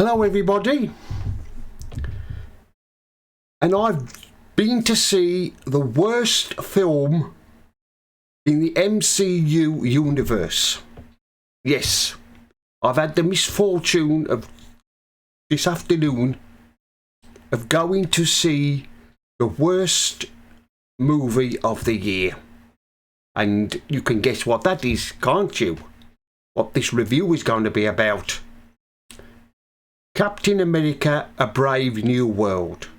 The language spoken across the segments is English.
Hello everybody, and I've been to see the worst film in the MCU universe. Yes, I've had the misfortune of this afternoon of going to see the worst movie of the year. And you can guess what that is, can't you? What this review is going to be about. Captain America: A Brave New World.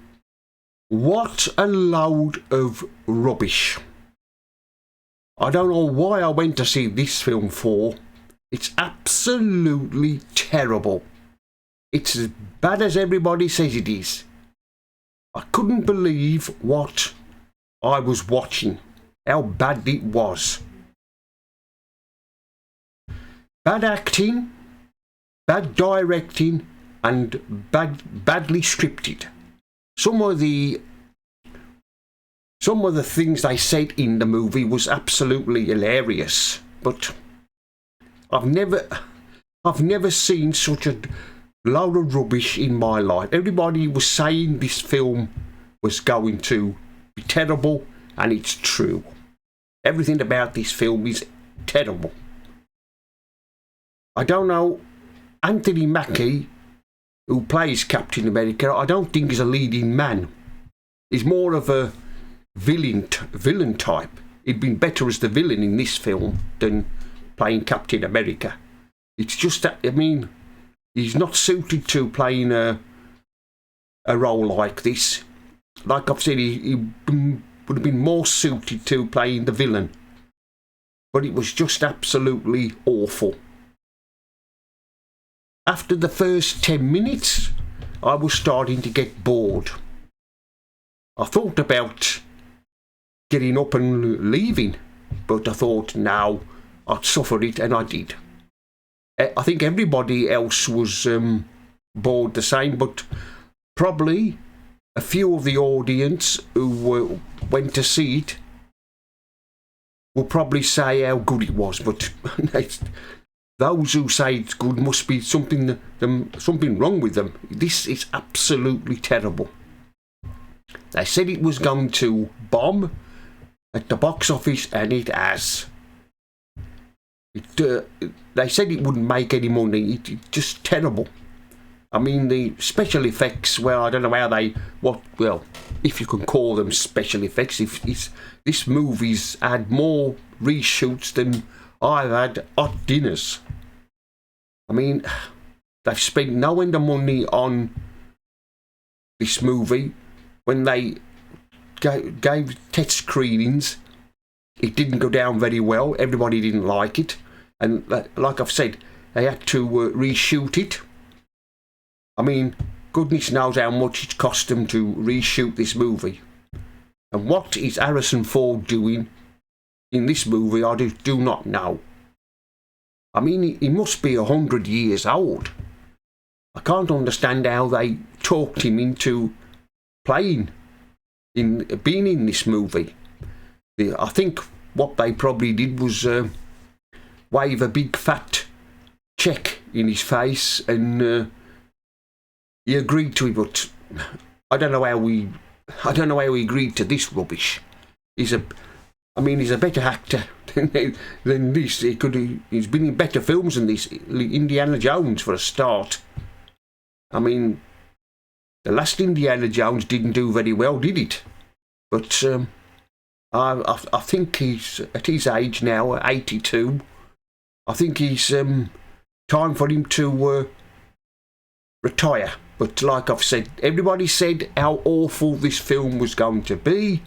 What a load of rubbish. I don't know why I went to see this film for. It's absolutely terrible. It's as bad as everybody says it is. I couldn't believe what I was watching, how bad it was. Bad acting, bad directing, and badly scripted. Some of the things they said in the movie was absolutely hilarious, but I've never seen such a load of rubbish in my life. Everybody was saying this film was going to be terrible, and it's true. Everything about this film is terrible. I don't know, Anthony Mackie, who plays Captain America, I don't think he's a leading man. He's more of a villain type. He'd been better as the villain in this film than playing Captain America. It's just that, I mean, he's not suited to playing a role like this. Like I've said, he would have been more suited to playing the villain. But it was just absolutely awful. After the first 10 minutes, I was starting to get bored. I thought about getting up and leaving, but I thought, no, I'd suffer it, and I did. I think everybody else was bored the same, but probably a few of the audience who went to see it will probably say how good it was, but those who say it's good must be something wrong with them. This is absolutely terrible. They said it was going to bomb at the box office, and it has. They said it wouldn't make any money. It's just terrible. I mean, the special effects, well, I don't know how if you can call them special effects. This movie's had more reshoots than I've had hot dinners. I mean, they've spent no end of money on this movie. When they gave test screenings, it didn't go down very well. Everybody didn't like it. And like I've said, they had to reshoot it. I mean, goodness knows how much it cost them to reshoot this movie. And what is Harrison Ford doing in this movie, I do not know. I mean, he must be 100 years old. I can't understand how they talked him into being in this movie. I think what they probably did was wave a big fat check in his face, and he agreed to it. But I don't know how he agreed to this rubbish. He's a better actor than this. He's been in better films than this. Indiana Jones, for a start. I mean, the last Indiana Jones didn't do very well, did it? But I think he's at his age now, 82. I think he's time for him to retire. But like I've said, everybody said how awful this film was going to be,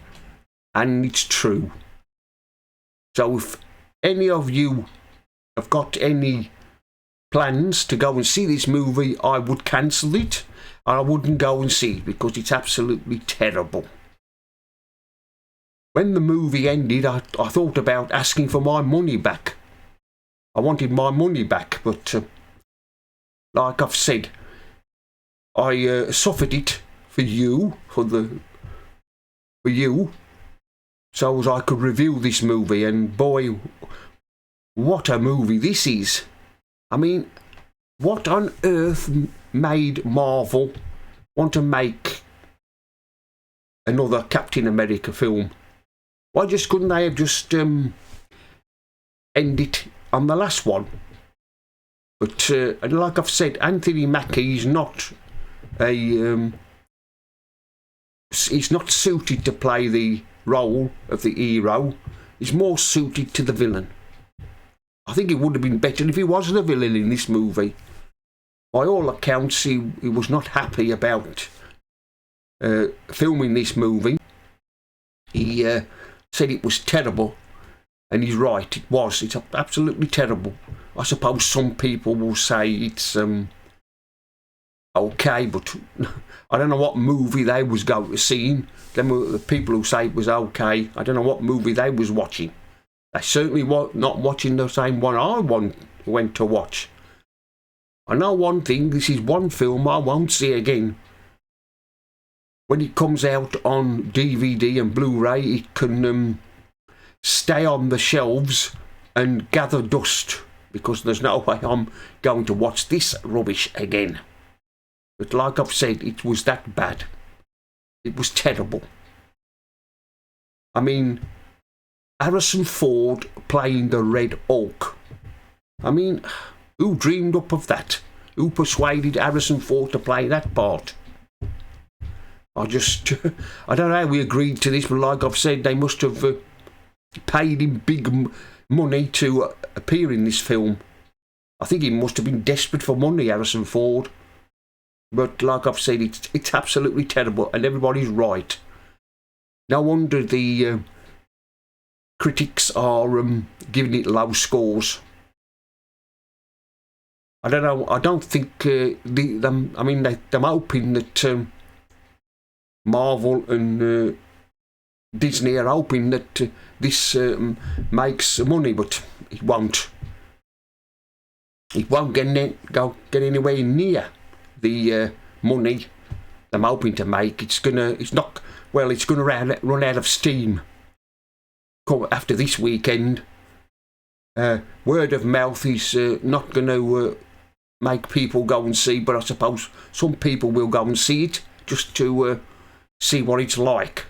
and it's true. So if any of you have got any plans to go and see this movie, I would cancel it, and I wouldn't go and see it because it's absolutely terrible. When the movie ended, I thought about asking for my money back. I wanted my money back, but like I've said, I suffered it for you, so as I could review this movie, and boy, what a movie this is. I mean, what on earth made Marvel want to make another Captain America film? Why just couldn't they have just end it on the last one? But like I've said, Anthony Mackie is not he's not suited to play the role of the hero. He's more suited to the villain. I think it would have been better if he was the villain in this movie. By all accounts, he was not happy about filming this movie. He said it was terrible, and he's right, it was. It's absolutely terrible. I suppose some people will say it's okay, but I don't know what movie they was going to see. Them were the people who say it was okay. I don't know what movie they was watching. They certainly were not watching the same one I went to watch. I know one thing, this is one film I won't see again. When it comes out on DVD and Blu-ray, it can stay on the shelves and gather dust, because there's no way I'm going to watch this rubbish again. But like I've said, it was that bad. It was terrible. I mean, Harrison Ford playing the Red Hulk. I mean, who dreamed up of that? Who persuaded Harrison Ford to play that part? I don't know how we agreed to this, but like I've said, they must have paid him big money to appear in this film. I think he must have been desperate for money, Harrison Ford. But like I've said, it's absolutely terrible, and everybody's right. No wonder the critics are giving it low scores. I don't know. I don't think they're hoping that Marvel and Disney are hoping that this makes money, but it won't. It won't get anywhere near the money I'm hoping to make. It's gonna run out of steam after this weekend. Word of mouth is not going to make people go and see, but I suppose some people will go and see it just to see what it's like,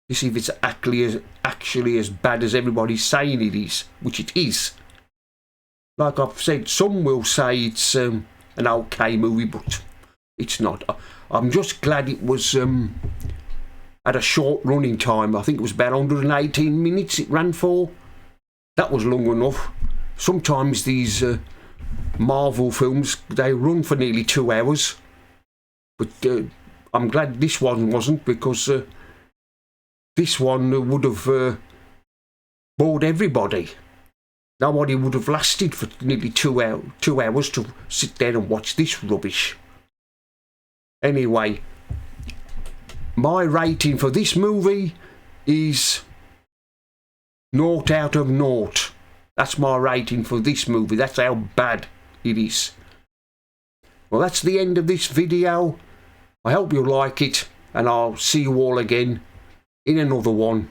to see if it's actually as bad as everybody's saying it is, which it is. Like I've said, some will say it's an okay movie, but it's not. I'm just glad it was at a short running time. I think it was about 118 minutes it ran for. That was long enough. Sometimes these Marvel films, they run for nearly 2 hours. But I'm glad this one wasn't, because this one would have bored everybody. Nobody would have lasted for nearly 2 hours to sit there and watch this rubbish. Anyway, my rating for this movie is 0 out of 0. That's my rating for this movie. That's how bad it is. Well, that's the end of this video. I hope you like it, and I'll see you all again in another one.